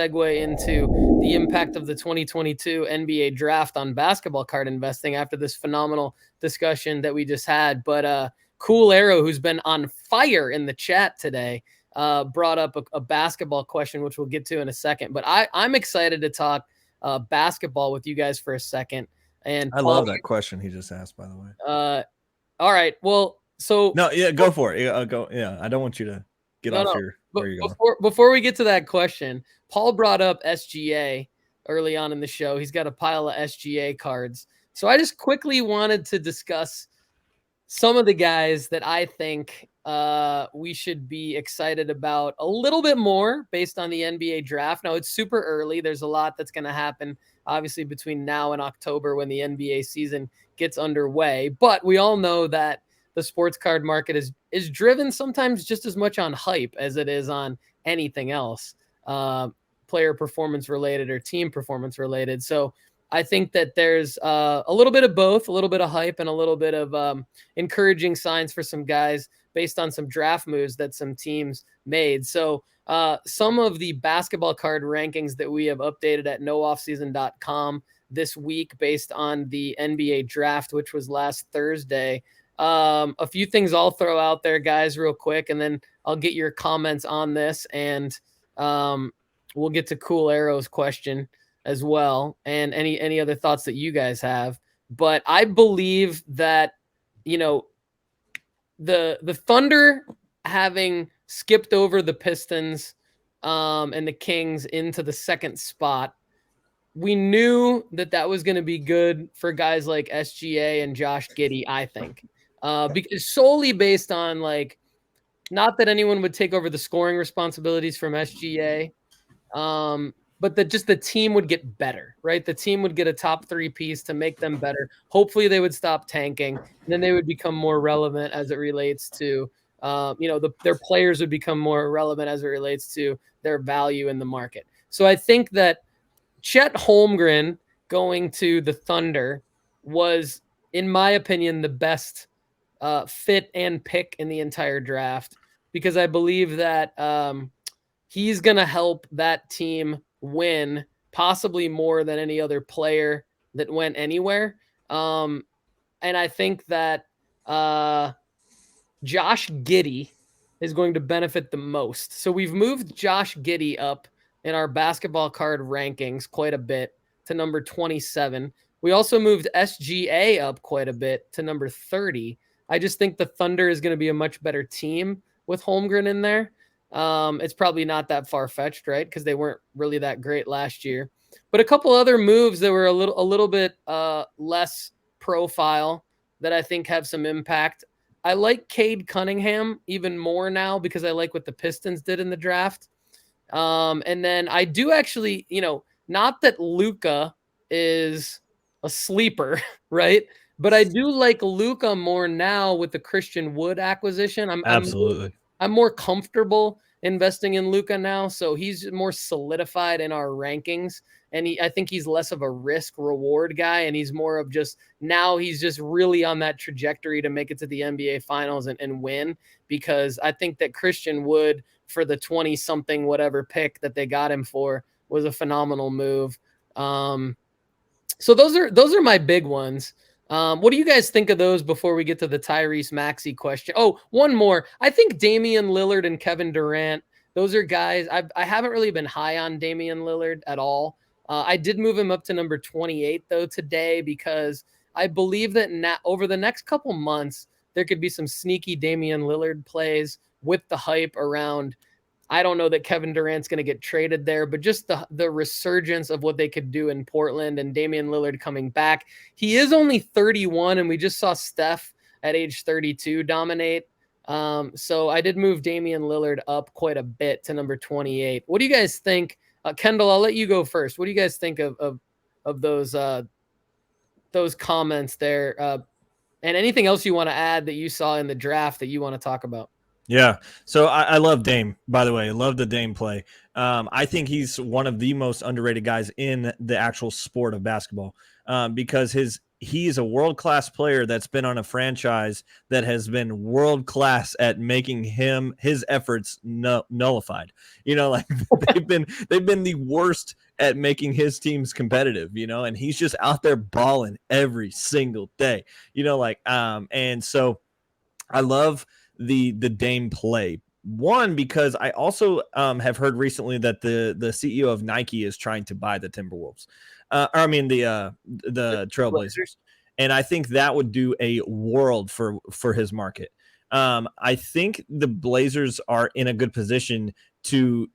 segue into the impact of the 2022 NBA draft on basketball card investing after this phenomenal discussion that we just had. But Cool Arrow, who's been on fire in the chat today, brought up a basketball question, which we'll get to in a second. But I'm excited to talk basketball with you guys for a second. And I love that question he just asked, by the way. All right. Well, so no, yeah, go for it. Go. Yeah, I don't want you to get off your where you're going. Before we get to that question, Paul brought up SGA early on in the show. He's got a pile of SGA cards. So I just quickly wanted to discuss some of the guys that I think we should be excited about a little bit more based on the NBA draft. Now, it's super early. There's a lot that's going to happen, obviously, between now and October when the NBA season gets underway. But we all know that the sports card market is driven sometimes just as much on hype as it is on anything else, player performance related or team performance related. So I think that there's a little bit of both, a little bit of hype and a little bit of encouraging signs for some guys based on some draft moves that some teams made. So some of the basketball card rankings that we have updated at nooffseason.com this week based on the NBA draft, which was last Thursday. A few things I'll throw out there, guys, real quick, and then I'll get your comments on this, and we'll get to Cool Arrow's question as well, and any other thoughts that you guys have. But I believe that, you know, the Thunder having skipped over the Pistons and the Kings into the second spot, we knew that was going to be good for guys like SGA and Josh Giddey, I think. Because solely based on, like, not that anyone would take over the scoring responsibilities from SGA, but that just the team would get better, right? The team would get a top 3 piece to make them better. Hopefully they would stop tanking, and then they would become more relevant as it relates to, their players would become more relevant as it relates to their value in the market. So I think that Chet Holmgren going to the Thunder was, in my opinion, the best fit and pick in the entire draft, because I believe that he's going to help that team win possibly more than any other player that went anywhere. And I think that Josh Giddey is going to benefit the most. So we've moved Josh Giddey up in our basketball card rankings quite a bit to number 27. We also moved SGA up quite a bit to number 30. I just think the Thunder is going to be a much better team with Holmgren in there. It's probably not that far-fetched, right? Because they weren't really that great last year. But a couple other moves that were a little bit less profile that I think have some impact. I like Cade Cunningham even more now because I like what the Pistons did in the draft. And then I do actually, not that Luka is a sleeper, right? But I do like Luka more now with the Christian Wood acquisition. Absolutely. I'm more comfortable investing in Luka now, so he's more solidified in our rankings, and I think he's less of a risk reward guy, and he's more of just now he's just really on that trajectory to make it to the NBA Finals and win, because I think that Christian Wood for the 20-something whatever pick that they got him for was a phenomenal move. So those are my big ones. What do you guys think of those before we get to the Tyrese Maxey question? Oh, one more. I think Damian Lillard and Kevin Durant, those are guys. I haven't really been high on Damian Lillard at all. I did move him up to number 28, though, today, because I believe that over the next couple months, there could be some sneaky Damian Lillard plays with the hype around. I don't know that Kevin Durant's going to get traded there, but just the resurgence of what they could do in Portland and Damian Lillard coming back. He is only 31, and we just saw Steph at age 32 dominate. So I did move Damian Lillard up quite a bit to number 28. What do you guys think? Kendall, I'll let you go first. What do you guys think of those comments there? And anything else you want to add that you saw in the draft that you want to talk about? Yeah. So I love Dame, by the way. I love the Dame play. I think he's one of the most underrated guys in the actual sport of basketball because his he is a world-class player that's been on a franchise that has been world-class at making his efforts nullified. Like they've been the worst at making his teams competitive, and he's just out there balling every single day, and so I love the Dame play. One, because I also have heard recently that the CEO of Nike is trying to buy the Timberwolves. The Trailblazers, and I think that would do a world for his market. I think the Blazers are in a good position to.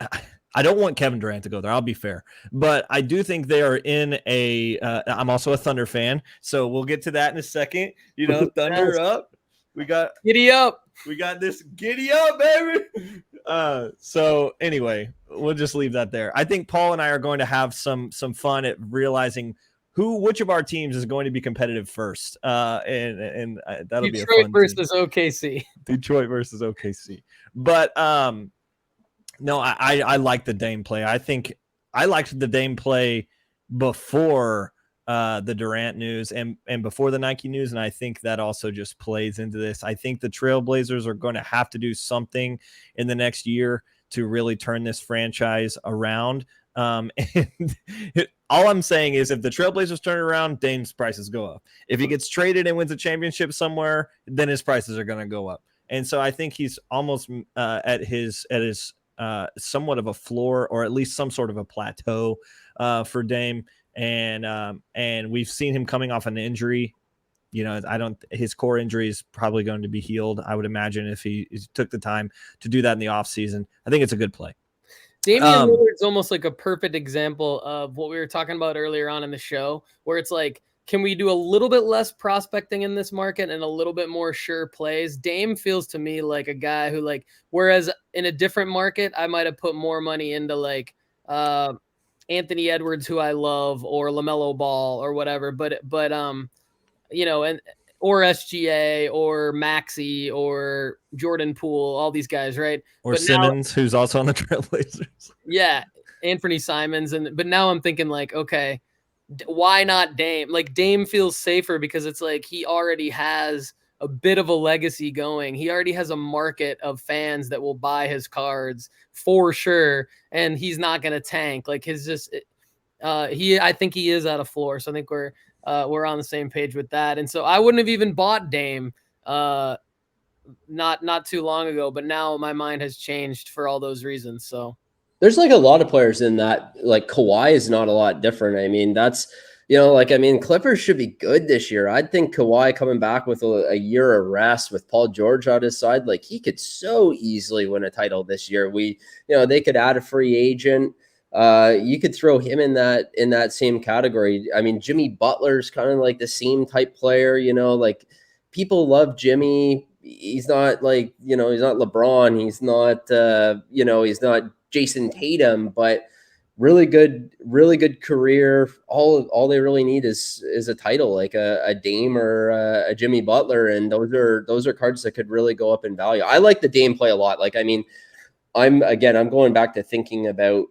I don't want Kevin Durant to go there. I'll be fair, but I do think they are in a. I'm also a Thunder fan, so we'll get to that in a second. Thunder up. We got giddy up. We got this giddy up, baby. So anyway, we'll just leave that there. I think Paul and I are going to have some fun at realizing which of our teams is going to be competitive first. And that'll be a fun versus team. OKC. Detroit versus OKC. But no, I like the Dame play. I think I liked the Dame play before the Durant news and before the Nike news, and I think that also just plays into this. I think the Trailblazers are going to have to do something in the next year to really turn this franchise around. And all I'm saying is if the Trailblazers turn around, Dame's prices go up. If he gets traded and wins a championship somewhere, then his prices are going to go up. And so I think he's almost at his somewhat of a floor, or at least some sort of a plateau for Dame. And we've seen him coming off an injury. His core injury is probably going to be healed, I would imagine, if he took the time to do that in the offseason. I think it's a good play. Damian Lillard's almost like a perfect example of what we were talking about earlier on in the show, where it's like, can we do a little bit less prospecting in this market and a little bit more sure plays? Dame feels to me like a guy who, like, whereas in a different market, I might have put more money into like Anthony Edwards, who I love, or LaMelo Ball or whatever, but or SGA or Maxey or Jordan Poole, all these guys, right? Or but Simmons, who's also on the Trailblazers. Yeah, Anthony Simons, but now I'm thinking like, okay, why not Dame? Like Dame feels safer because it's like he already has a bit of a legacy going. He already has a market of fans that will buy his cards for sure, and he's not going to tank. Like I think he is at a floor. So I think we're on the same page with that. And so I wouldn't have even bought Dame not too long ago, but now my mind has changed for all those reasons. So there's like a lot of players in that, like Kawhi is not a lot different. I mean, that's, Clippers should be good this year. I'd think Kawhi coming back with a year of rest with Paul George on his side, like he could so easily win a title this year. They could add a free agent. You could throw him in that same category. I mean, Jimmy Butler's kind of like the same type player, like people love Jimmy. He's not like, he's not LeBron. He's not, he's not Jason Tatum, but really good career. All they really need is a title, like a Dame or a Jimmy Butler. And those are cards that could really go up in value. I like the Dame play a lot. Like, I mean, I'm going back to thinking about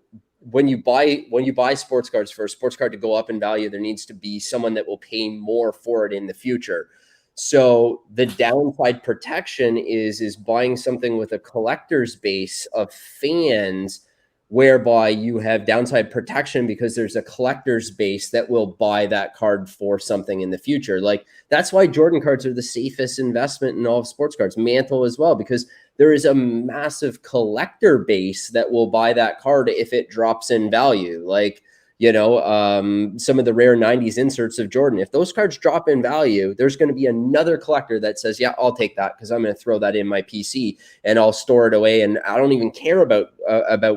when you buy sports cards, for a sports card to go up in value, there needs to be someone that will pay more for it in the future. So the downside protection is buying something with a collector's base of fans, whereby you have downside protection because there's a collector's base that will buy that card for something in the future. Like that's why Jordan cards are the safest investment in all of sports cards. Mantle as well, because there is a massive collector base that will buy that card if it drops in value. Like, some of the rare 90s inserts of Jordan, if those cards drop in value, there's going to be another collector that says, yeah, I'll take that because I'm going to throw that in my PC and I'll store it away. And I don't even care about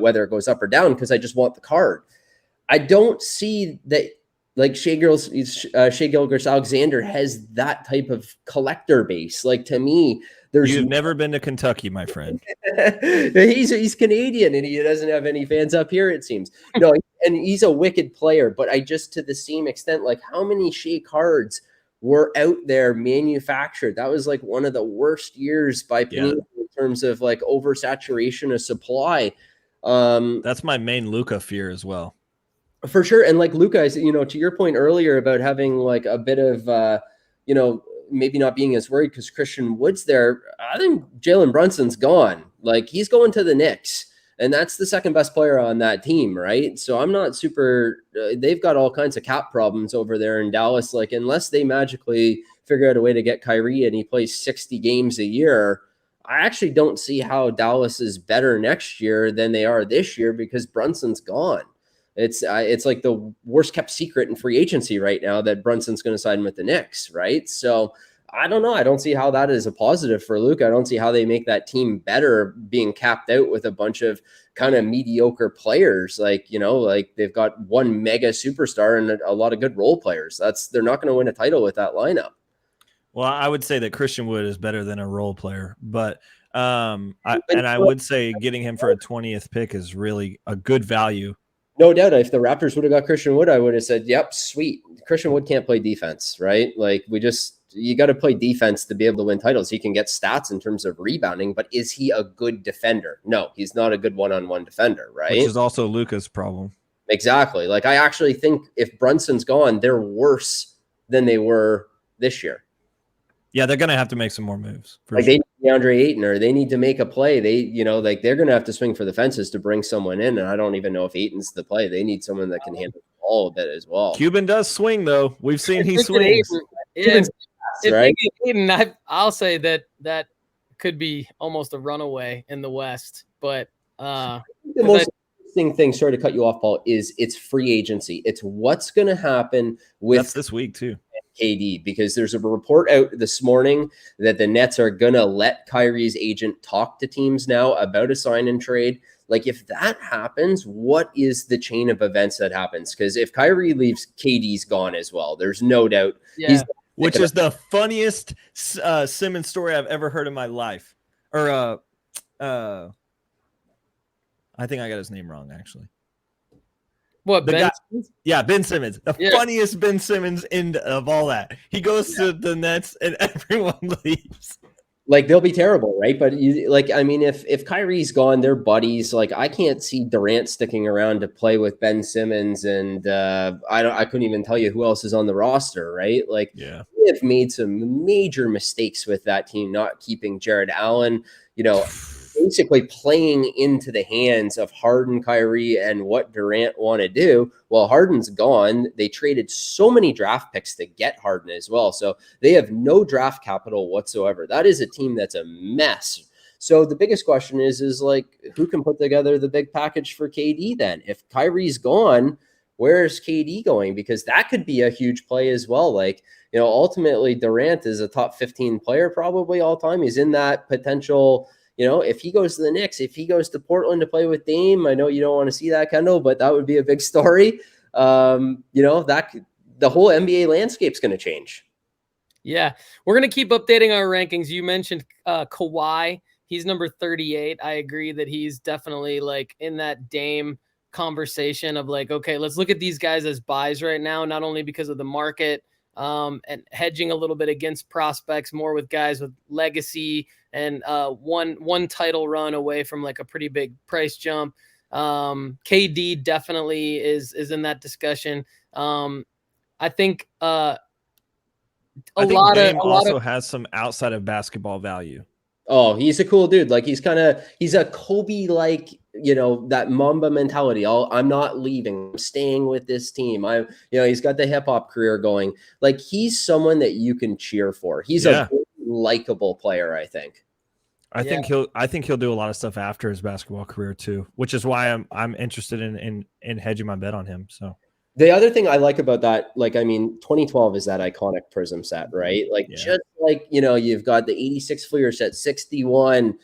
whether it goes up or down because I just want the card. I don't see that like Shai Gilgeous-Alexander has that type of collector base. Like to me, you've never been to Kentucky, my friend. He's Canadian and he doesn't have any fans up here, it seems. No, and he's a wicked player, but I just, to the same extent, like how many Shai cards were out there manufactured? That was like one of the worst years by Panini in terms of like oversaturation of supply. That's my main Luka fear as well. For sure. And like Luca, to your point earlier about having like a bit of, maybe not being as worried because Christian Wood's there. I think Jalen Brunson's gone. Like he's going to the Knicks. And that's the second best player on that team, right? So I'm not super. They've got all kinds of cap problems over there in Dallas. Like unless they magically figure out a way to get Kyrie and he plays 60 games a year, I actually don't see how Dallas is better next year than they are this year because Brunson's gone. It's like the worst kept secret in free agency right now that Brunson's going to sign with the Knicks, right? So I don't know. I don't see how that is a positive for Luke. I don't see how they make that team better being capped out with a bunch of kind of mediocre players. Like they've got one mega superstar and a lot of good role players. They're not going to win a title with that lineup. Well, I would say that Christian Wood is better than a role player, but I would say getting him for a 20th pick is really a good value. No doubt. If the Raptors would have got Christian Wood, I would have said, yep, sweet. Christian Wood can't play defense, right? Like you got to play defense to be able to win titles. He can get stats in terms of rebounding, but is he a good defender? No, he's not a good one-on-one defender, right? Which is also Luka's problem. Exactly. Like I actually think if Brunson's gone, they're worse than they were this year. Yeah, they're going to have to make some more moves. Like sure. They need DeAndre Ayton, or they need to make a play. They're going to have to swing for the fences to bring someone in. And I don't even know if Ayton's the play. They need someone that can handle the ball a bit as well. Cuban does swing, though. We've seen he swings. Right? Ayton, I'll say that could be almost a runaway in the West. But the most interesting thing, sorry to cut you off, Paul, is it's free agency. It's what's going to happen with That's this week too. KD, because there's a report out this morning that the Nets are going to let Kyrie's agent talk to teams now about a sign and trade. Like if that happens, what is the chain of events that happens? Because if Kyrie leaves, KD's gone as well. There's no doubt. Yeah. Which is the funniest Simmons story I've ever heard in my life. Or I think I got his name wrong, actually. What, Ben guy, Simmons? Yeah, Ben Simmons. The funniest Ben Simmons end of all that. He goes to the Nets and everyone leaves. Like they'll be terrible, right? But if Kyrie's gone, they're buddies. Like I can't see Durant sticking around to play with Ben Simmons, and I couldn't even tell you who else is on the roster, right? Like they have made some major mistakes with that team, not keeping Jared Allen. Basically playing into the hands of Harden, Kyrie, and what Durant want to do. Well, Harden's gone. They traded so many draft picks to get Harden as well. So they have no draft capital whatsoever. That is a team that's a mess. So the biggest question is like, who can put together the big package for KD then? If Kyrie's gone, where's KD going? Because that could be a huge play as well. Like, ultimately Durant is a top 15 player probably all time. He's in that potential. If he goes to the Knicks, if he goes to Portland to play with Dame, I know you don't want to see that, Kendall, but that would be a big story. The whole NBA landscape's going to change. Yeah, we're going to keep updating our rankings. You mentioned Kawhi. He's number 38. I agree that he's definitely like in that Dame conversation of like, okay, let's look at these guys as buys right now, not only because of the market and hedging a little bit against prospects, more with guys with legacy and one title run away from like a pretty big price jump. KD definitely is in that discussion. I think a lot has some outside of basketball value. Oh, he's a cool dude. Like he's a Kobe, like, that Mamba mentality. I'm not leaving. I'm staying with this team. He's got the hip hop career going. Like he's someone that you can cheer for. He's a likable player, I think. I think he'll do a lot of stuff after his basketball career too, which is why I'm interested in hedging my bet on him. So the other thing I like about that, 2012 is that iconic Prism set, right? Just like, you've got the 86 Fleer set, 61,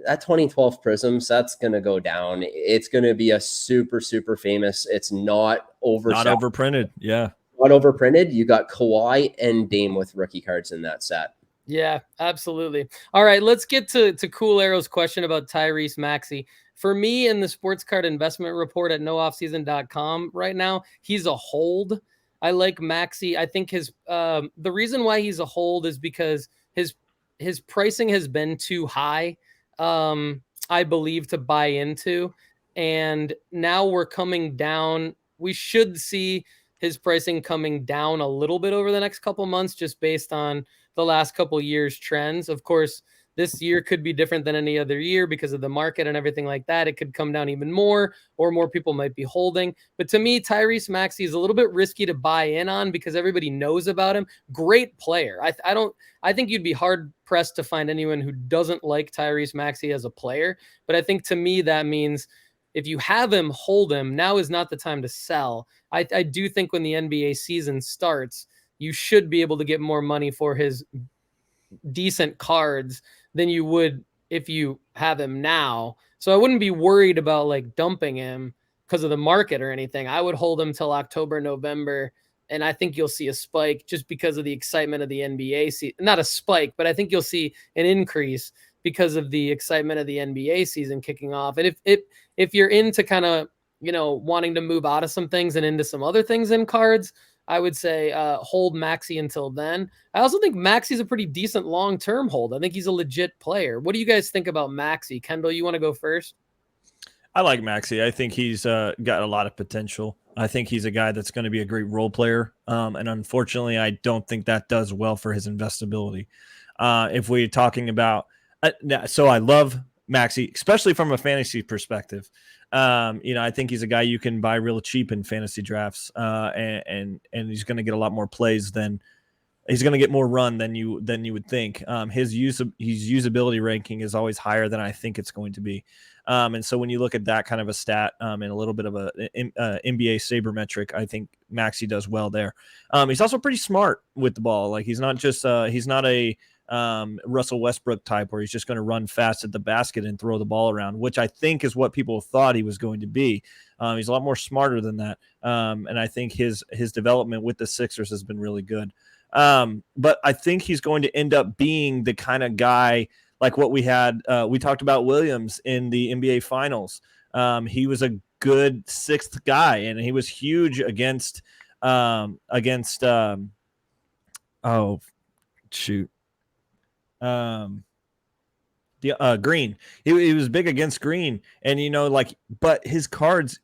that 2012 Prism set's going to go down. It's going to be a super, super famous. It's not overprinted. Yeah. Not overprinted. You got Kawhi and Dame with rookie cards in that set. Yeah, absolutely. All right, let's get to Cool Arrow's question about Tyrese Maxey. For me, in the sports card investment report at nooffseason.com right now, he's a hold. I like Maxey. I think his the reason why he's a hold is because his pricing has been too high, I believe, to buy into. And now we're coming down we should see his pricing coming down a little bit over the next couple months, just based on the last couple years trends. Of course, this year could be different than any other year because of the market and everything like that. It could come down even more, or more people might be holding. But to me, Tyrese Maxey is a little bit risky to buy in on because everybody knows about him. Great player. I think you'd be hard pressed to find anyone who doesn't like Tyrese Maxey as a player. But I think to me, that means if you have him, hold him. Now is not the time to sell. I do think when the NBA season starts, you should be able to get more money for his decent cards than you would if you have him now. So I wouldn't be worried about like dumping him because of the market or anything. I would hold him till October, November, and I think you'll see a spike just because of the excitement of the NBA season. Not a spike, but I think you'll see an increase because of the excitement of the NBA season kicking off. And if you're into kind of, wanting to move out of some things and into some other things in cards, I would say hold Maxey until then. I also think Maxey's a pretty decent long-term hold. I think he's a legit player. What do you guys think about Maxey? Kendall, you want to go first? I like Maxey. I think he's got a lot of potential. I think he's a guy that's going to be a great role player. And unfortunately, I don't think that does well for his investability. If we're talking about so I love Maxey, especially from a fantasy perspective. I think he's a guy you can buy real cheap in fantasy drafts, and he's going to get a lot more plays than he's going to get more run than you would think. His usability ranking is always higher than I think it's going to be. And so when you look at that kind of a stat and a little bit of a NBA sabermetric, I think Maxey does well there. He's also pretty smart with the ball. Like he's not just he's not a Russell Westbrook type where he's just going to run fast at the basket and throw the ball around, which I think is what people thought he was going to be. He's a lot more smarter than that. And I think his development with the Sixers has been really good. But I think he's going to end up being the kind of guy like what we had. We talked about Williams in the NBA Finals. He was a good sixth guy, and he was huge against Green. He was big against Green, and but his cards.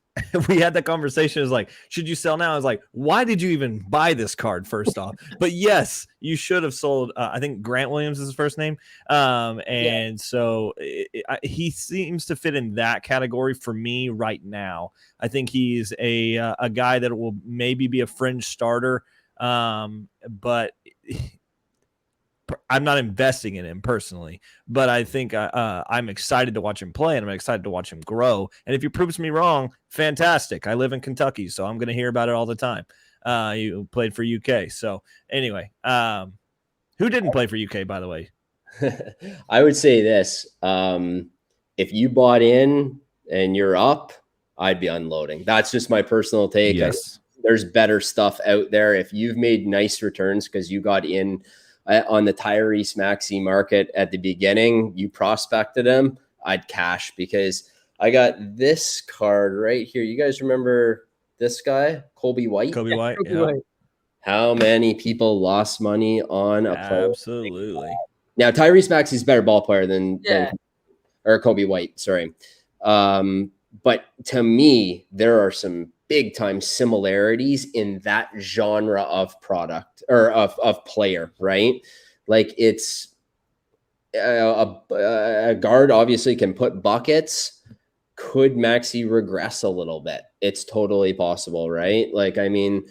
We had that conversation. It was like, should you sell now? I was like, why did you even buy this card? First off, but yes, you should have sold. I think Grant Williams is his first name, so he seems to fit in that category for me right now. I think he's a guy that will maybe be a fringe starter, but I'm not investing in him personally, but I think I'm excited to watch him play, and I'm excited to watch him grow. And if he proves me wrong, fantastic. I live in Kentucky, so I'm going to hear about it all the time. You played for UK. So anyway, who didn't play for UK, by the way? I would say this. If you bought in and you're up, I'd be unloading. That's just my personal take. Yes. There's better stuff out there. If you've made nice returns because you got in on the Tyrese Maxey market at the beginning, you prospected him, I'd cash, because I got this card right here. You guys remember this guy, Kobe White? Kobe White. Kobe White. How many people lost money on a player? Absolutely. Now, Tyrese Maxey's a better ball player than Kobe White, sorry. But to me, there are some big time similarities in that genre of product or of player, right? Like it's a guard obviously can put buckets. Could Maxey regress a little bit? It's totally possible, right? Like, I mean,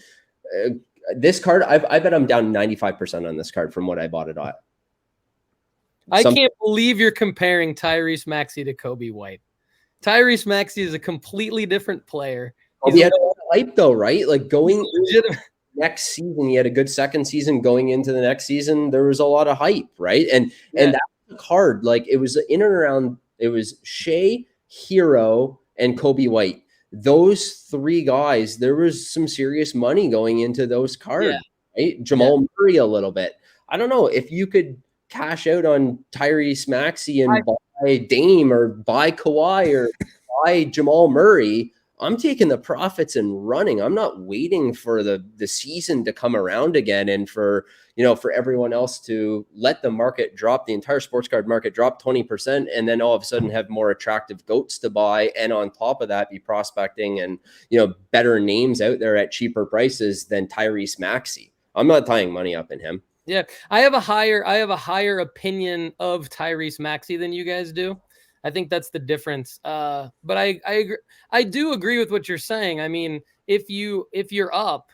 this card, I bet I'm down 95% on this card from what I bought it at. I can't believe you're comparing Tyrese Maxey to Kobe White. Tyrese Maxey is a completely different player. He had a lot of hype though, right? Like going next season, he had a good second season. Going into the next season, there was a lot of hype, right? And that card, like it was in and around. It was Shea, Hero, and Kobe White. Those three guys, there was some serious money going into those cards, right? Jamal Murray a little bit. I don't know if you could cash out on Tyrese Maxey and buy Dame or buy Kawhi or buy Jamal Murray. I'm taking the profits and running. I'm not waiting for the season to come around again and for, for everyone else to let the market drop, the entire sports card market drop 20%, and then all of a sudden have more attractive goats to buy. And on top of that, be prospecting and, better names out there at cheaper prices than Tyrese Maxey. I'm not tying money up in him. Yeah. I have a higher opinion of Tyrese Maxey than you guys do. I think that's the difference. But I agree. I do agree with what you're saying. I mean, if you're up,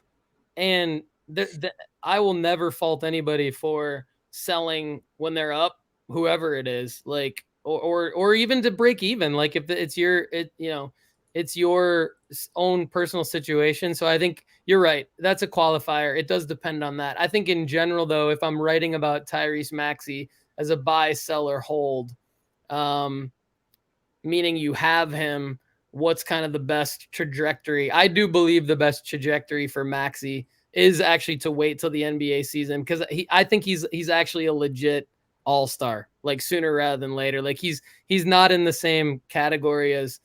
and I will never fault anybody for selling when they're up, whoever it is, like, or even to break even. Like if it's it's your own personal situation. So I think you're right. That's a qualifier. It does depend on that. I think in general, though, if I'm writing about Tyrese Maxey as a buy, sell, or hold, meaning you have him, what's kind of the best trajectory? I do believe the best trajectory for Maxey is actually to wait till the NBA season, because I think he's actually a legit all-star, like sooner rather than later. Like he's not in the same category as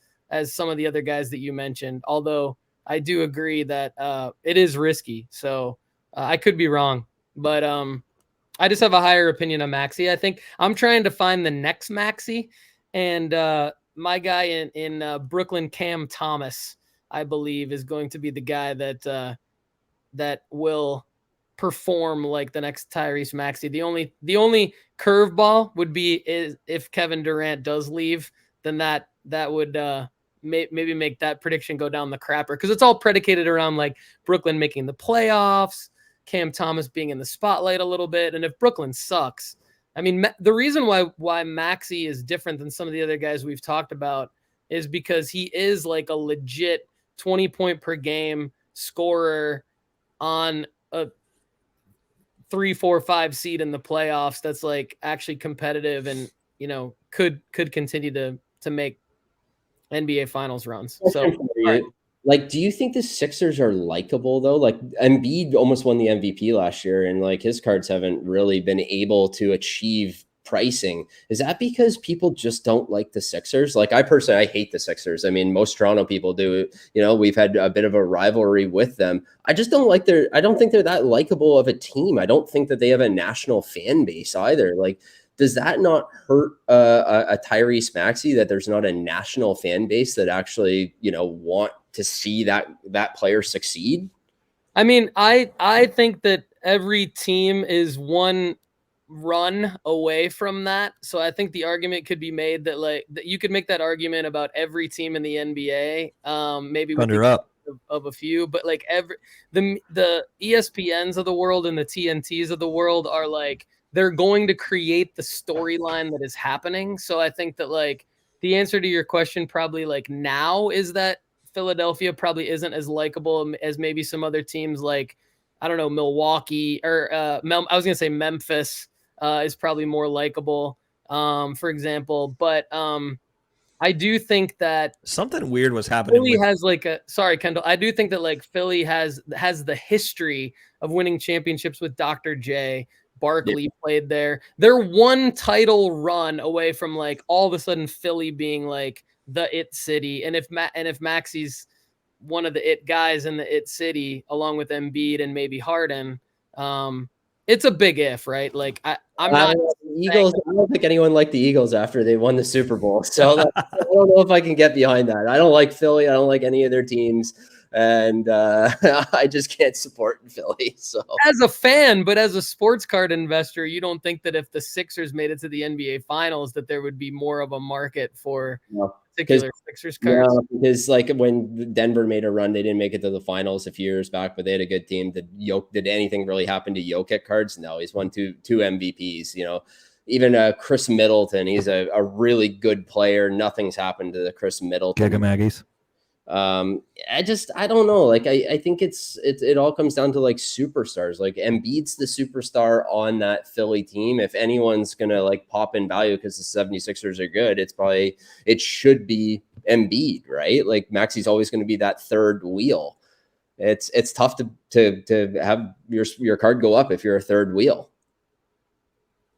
some of the other guys that you mentioned, although I do agree that it is risky. So I could be wrong, but I just have a higher opinion of Maxey. I think I'm trying to find the next Maxey, and my guy in Brooklyn, Cam Thomas, I believe, is going to be the guy that will perform like the next Tyrese Maxey. The only curveball would be is if Kevin Durant does leave, then that would maybe make that prediction go down the crapper, because it's all predicated around like Brooklyn making the playoffs, Cam Thomas being in the spotlight a little bit, and if Brooklyn sucks, I mean, the reason why Maxey is different than some of the other guys we've talked about is because he is like a legit 20 point per game scorer on a 3, 4, 5 seed in the playoffs that's like actually competitive and, could continue to make NBA finals runs. So, right. Like, do you think the Sixers are likable though? Like Embiid almost won the MVP last year, and like his cards haven't really been able to achieve pricing. Is that because people just don't like the Sixers? Like I hate the Sixers. I mean, most Toronto people do. We've had a bit of a rivalry with them. I just don't like I don't think they're that likable of a team. I don't think that they have a national fan base either. Like, does that not hurt a Tyrese Maxey that there's not a national fan base that actually, want to see that player succeed? I mean, I think that every team is one run away from that. So I think the argument could be made that you could make that argument about every team in the NBA, maybe with Thunder up of a few, but like the ESPNs of the world and the TNTs of the world are like, they're going to create the storyline that is happening. So I think that like the answer to your question probably like now is that Philadelphia probably isn't as likable as maybe some other teams like, I don't know, Milwaukee or I was going to say Memphis is probably more likable, for example. But I do think that something weird was happening. Philly has sorry, Kendall. I do think that like Philly has the history of winning championships with Dr. J. Barkley played there. They're one title run away from like all of a sudden Philly being like the it city. And if Maxey's one of the it guys in the it city, along with Embiid and maybe Harden, it's a big if, right? Like I'm not Eagles. I don't think anyone liked the Eagles after they won the Super Bowl. So I don't know if I can get behind that. I don't like Philly. I don't like any of their teams. And I just can't support Philly. So as a fan, but as a sports card investor, you don't think that if the Sixers made it to the NBA Finals, that there would be more of a market for particular Sixers cards? No, because like when Denver made a run, they didn't make it to the finals a few years back, but they had a good team. Did anything really happen to Jokic cards? No, he's won two MVPs. Even Chris Middleton, he's a really good player. Nothing's happened to the Chris Middleton. Giga Maggies. I don't know. Like, I think it all comes down to like superstars. Like Embiid's the superstar on that Philly team. If anyone's going to like pop in value because the 76ers are good, it should be Embiid, right? Like Maxey's always going to be that third wheel. It's tough to have your card go up if you're a third wheel.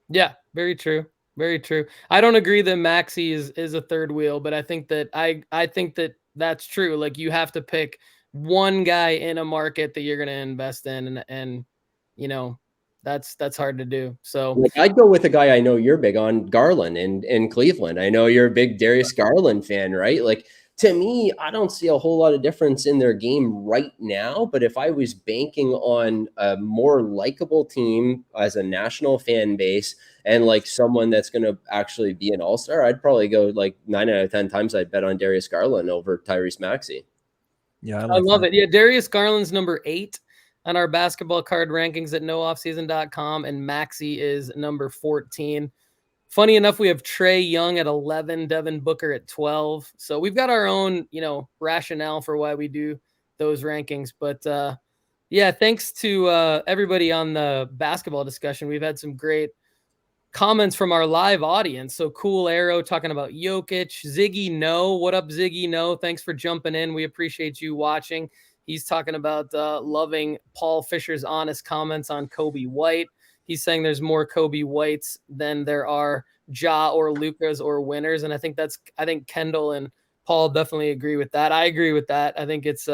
Yeah, very true. Very true. I don't agree that Maxey is a third wheel, but I think that That's true. Like you have to pick one guy in a market that you're going to invest in, and you know, that's hard to do. So like I'd go with a guy I know you're big on, Garland in Cleveland. I know you're a big Darius Garland fan, right? Like to me, I don't see a whole lot of difference in their game right now. But if I was banking on a more likable team as a national fan base and like someone that's going to actually be an all-star, I'd probably go like 9 out of 10 times I'd bet on Darius Garland over Tyrese Maxey. Yeah, I love it. Yeah, Darius Garland's number 8 on our basketball card rankings at nooffseason.com, and Maxey is number 14. Funny enough, we have Trae Young at 11, Devin Booker at 12. So we've got our own, rationale for why we do those rankings. But yeah, thanks to everybody on the basketball discussion. We've had some great comments from our live audience. So Cool Arrow talking about Jokic. Ziggy No, what up, Ziggy No? Thanks for jumping in. We appreciate you watching. He's talking about loving Paul Fisher's honest comments on Kobe White. He's saying there's more Kobe Whites than there are Ja or Lucas or winners. And I think Kendall and Paul definitely agree with that. I agree with that. I think it's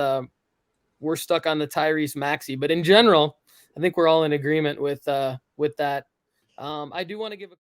we're stuck on the Tyrese Maxey, but in general, I think we're all in agreement with that. I do want to give a